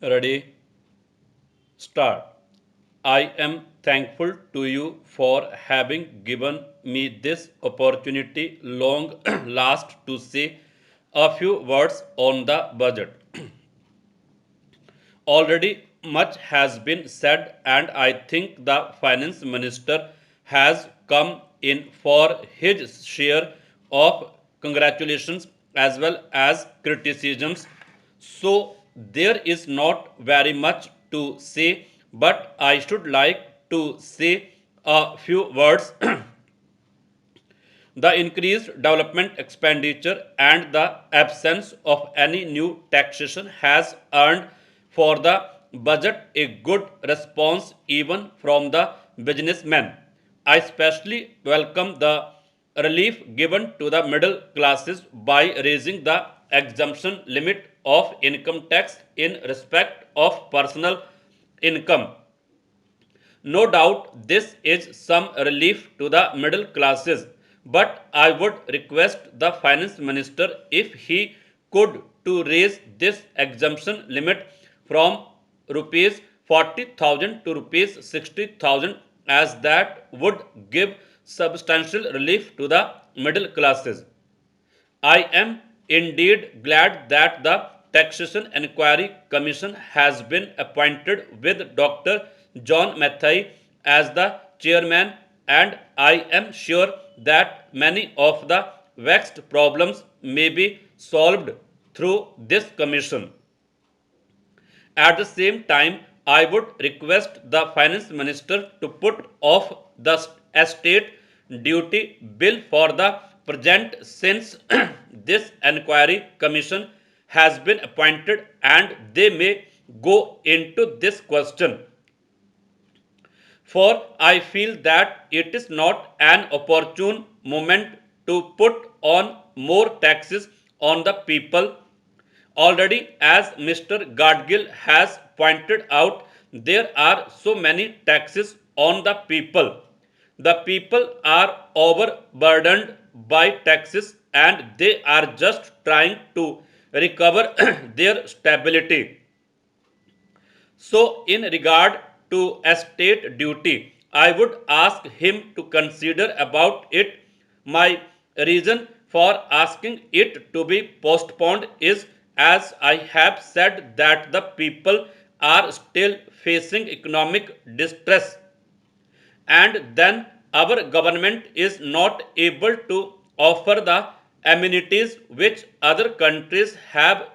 Ready? Start. I am thankful to you for having given me this opportunity long last to say a few words on the budget. Already much has been said, and I think the finance minister has come in for his share of congratulations as well as criticisms. So there is not very much to say, but I should like to say a few words. The increased development expenditure and the absence of any new taxation has earned for the budget a good response even from the businessmen. I especially welcome the relief given to the middle classes by raising the exemption limit of income tax in respect of personal income. No doubt this is some relief to the middle classes, but I would request the finance minister if he could to raise this exemption limit from rupees 40,000 to rupees 60,000, as that would give substantial relief to the middle classes. I am indeed glad that the Taxation Enquiry Commission has been appointed with Dr. John Mathai as the chairman, and I am sure that many of the vexed problems may be solved through this commission. At the same time, I would request the finance minister to put off the estate duty bill for the present, since this enquiry commission has been appointed and they may go into this question. For I feel that it is not an opportune moment to put on more taxes on the people. Already, as Mr. Gadgil has pointed out, there are so many taxes on the people. The people are overburdened by taxes and they are just trying to recover their stability. So, in regard to estate duty, I would ask him to consider about it. My reason for asking it to be postponed is, as I have said, that the people are still facing economic distress, and then our government is not able to offer the amenities which other countries have,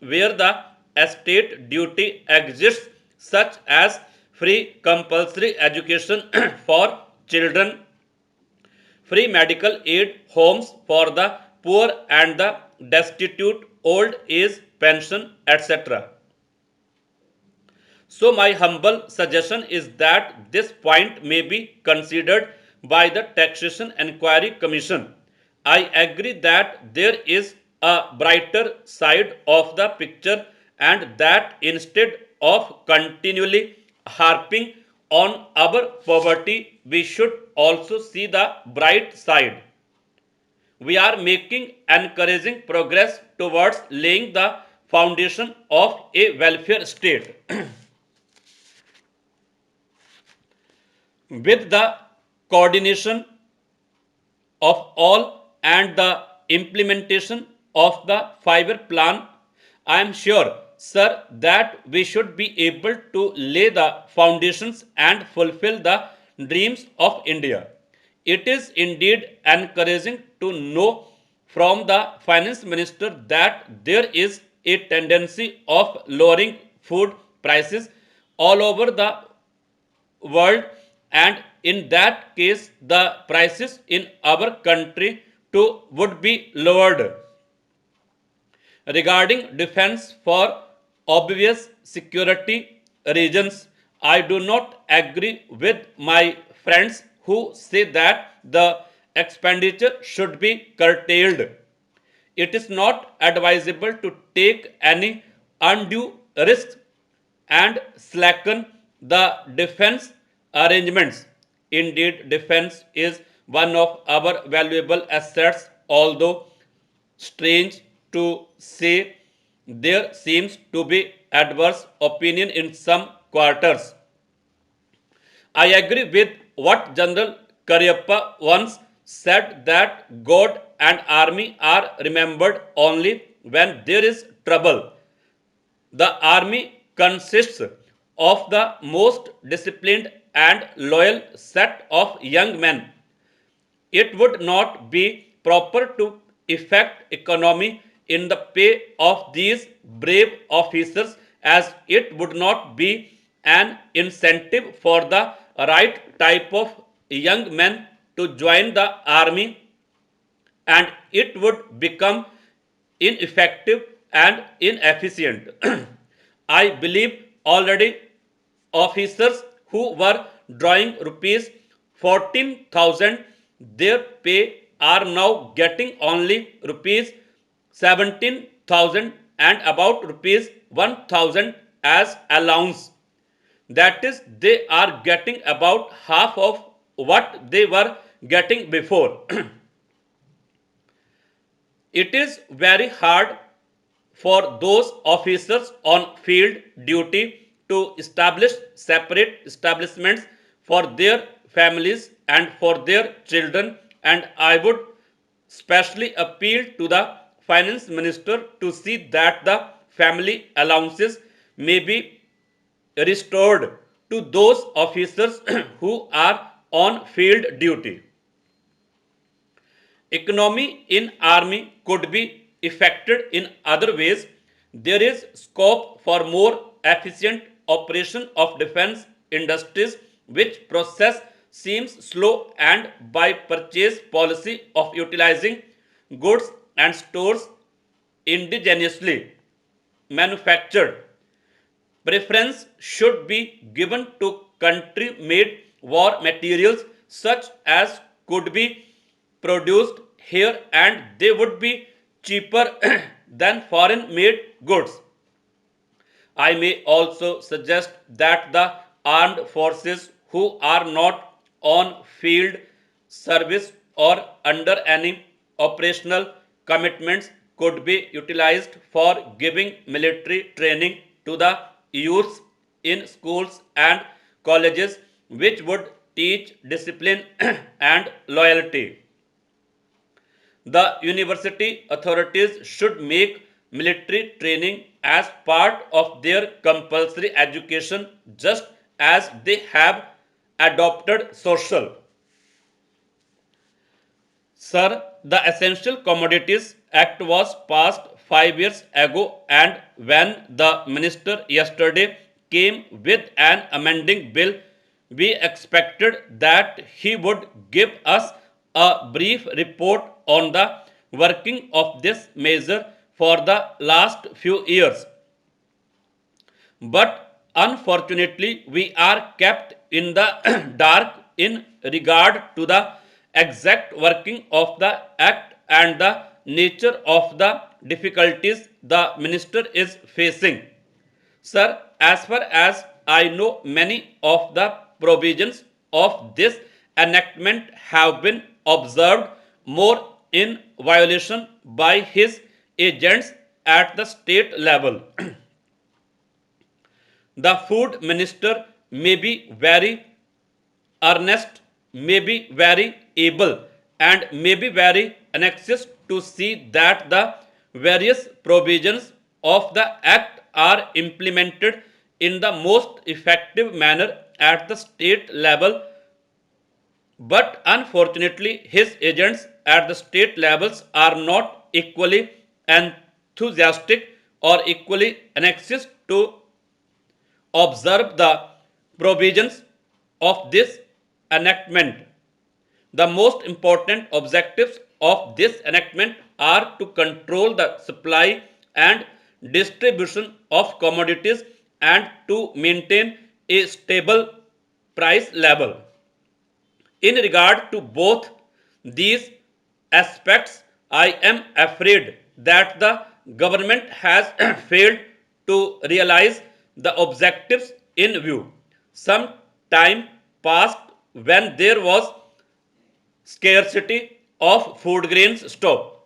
where the estate duty exists, such as free compulsory education for children, free medical aid, homes for the poor and the destitute, old age pension, etc. So, my humble suggestion is that this point may be considered by the Taxation Enquiry Commission. I agree that there is a brighter side of the picture, and that instead of continually harping on our poverty, we should also see the bright side. We are making encouraging progress towards laying the foundation of a welfare state. With the coordination of all and the implementation of the fiber plan, I am sure, sir, that we should be able to lay the foundations and fulfill the dreams of India. It is indeed encouraging to know from the finance minister that there is a tendency of lowering food prices all over the world, and in that case the prices in our country too would be lowered. Regarding defense, for obvious security reasons, I do not agree with my friends who say that the expenditure should be curtailed. It is not advisable to take any undue risks and slacken the defense arrangements. Indeed, defense is one of our valuable assets, although strange to say, there seems to be adverse opinion in some quarters. I agree with what General Karyappa once said that God and army are remembered only when there is trouble. The army consists of the most disciplined and loyal set of young men. It would not be proper to effect economy in the pay of these brave officers, as it would not be an incentive for the right type of young men to join the army, and it would become ineffective and inefficient. I believe already officers who were drawing rupees 14,000 their pay are now getting only rupees 17,000 and about rupees 1,000 as allowance. That is, they are getting about half of what they were getting before. It is very hard for those officers on field duty to establish separate establishments for their families and for their children, and I would specially appeal to the finance minister to see that the family allowances may be restored to those officers who are on field duty. Economy in army could be effected in other ways. There is scope for more efficient operation of defense industries which process seems slow, and by purchase policy of utilizing goods and stores indigenously manufactured. Preference should be given to country made war materials such as could be produced here and they would be cheaper than foreign made goods. I may also suggest that the armed forces who are not on field service or under any operational commitments could be utilized for giving military training to the youths in schools and colleges, which would teach discipline and loyalty. The university authorities should make military training as part of their compulsory education, just as they have adopted social. Sir, the Essential Commodities Act was passed 5 years ago, and when the minister yesterday came with an amending bill, we expected that he would give us a brief report on the working of this measure for the last few years. But unfortunately, we are kept in the dark in regard to the exact working of the act and the nature of the difficulties the minister is facing. Sir, as far as I know, many of the provisions of this enactment have been observed more in violation by his agents at the state level. The food minister may be very earnest, may be very able, and may be very anxious to see that the various provisions of the Act are implemented in the most effective manner at the state level, but unfortunately, his agents at the state levels are not equally enthusiastic or equally anxious to observe the provisions of this enactment. The most important objectives of this enactment are to control the supply and distribution of commodities and to maintain a stable price level. In regard to both these aspects, I am afraid that the government has failed to realize the objectives in view. Some time passed when there was scarcity of food grains stock.